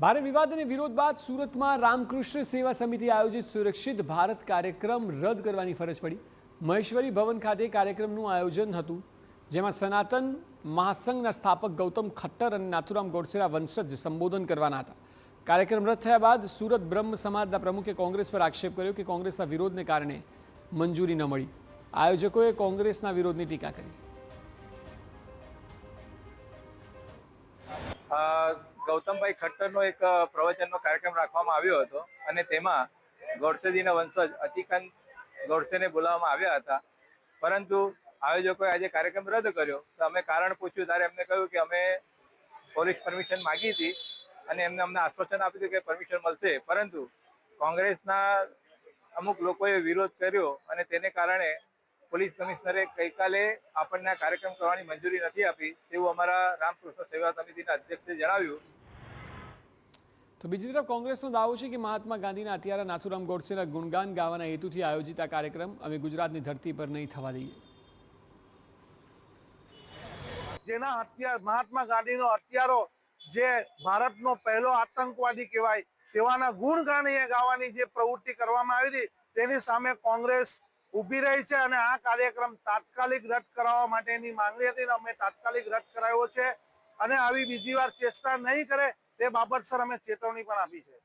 ભારે વિવાદ અને વિરોધ બાદ સુરતમાં રામકૃષ્ણ સેવા સમિતિ આયોજિત સુરક્ષિત ભારત કાર્યક્રમ રદ કરવાની ફરજ પડી। મહેશ્વરી ભવન ખાતે કાર્યક્રમનું આયોજન હતું, જેમાં સનાતન મહાસંઘના સ્થાપક ગૌતમ ખટ્ટર અને નાથુરામ ગોડસેના વંશજ સંબોધન કરવાના હતા। કાર્યક્રમ રદ થયા બાદ સુરત બ્રહ્મ સમાજના પ્રમુખે કોંગ્રેસ પર આક્ષેપ કર્યો કે કોંગ્રેસના વિરોધને કારણે મંજૂરી ન મળી। આયોજકોએ કોંગ્રેસના વિરોધની ટીકા કરી। ગૌતમભાઈ ખટ્ટરનો એક પ્રવચનનો કાર્યક્રમ રાખવામાં આવ્યો હતો અને તેમાં ગોડસેજીના વંશજ અતિકાન ગોડસેને બોલાવવામાં આવ્યા હતા, પરંતુ આયોજકોએ આજે કાર્યક્રમ રદ કર્યો। તો અમે કારણ પૂછ્યું ત્યારે એમને કહ્યું કે અમે પોલીસ પરમિશન માગી હતી અને એમને અમને આશ્વાસન આપ્યું હતું કે પરમિશન મળશે, પરંતુ કોંગ્રેસના અમુક લોકોએ વિરોધ કર્યો અને તેને કારણે પોલીસ કમિશનરે ગઈકાલે આપણને કાર્યક્રમ કરવાની મંજૂરી નથી આપી, તેવું અમારા રામકૃષ્ણ સેવા સમિતિના અધ્યક્ષે જણાવ્યું। તો બીજી તરફ કોંગ્રેસનો દાવો છે કે મહાત્મા ગાંધીના હત્યારા નાથુરામ ગોડસેના ગુણગાન ગાવાના હેતુથી આયોજિત આ કાર્યક્રમ અમે ગુજરાતની ધરતી પર નહીં થવા દઈએ। જેના મહાત્મા ગાંધીનો હત્યારો જે ભારતનો પહેલો આતંકવાદી કહેવાય તેવાના ગુણગાન ગાવાની જે પ્રવૃત્તિ કરવામાં આવી હતી, તેની સામે કોંગ્રેસ ઊભી રહી છે અને આ કાર્યક્રમ તાત્કાલિક રદ કરાવવા માટેની માંગણી હતી અને અમે તાત્કાલિક રદ કરાવ્યો છે અને આવી બીજી વાર ચેષ્ટા નહીં કરે તે બાબતસર અમે ચેતવણી પણ આપી છે।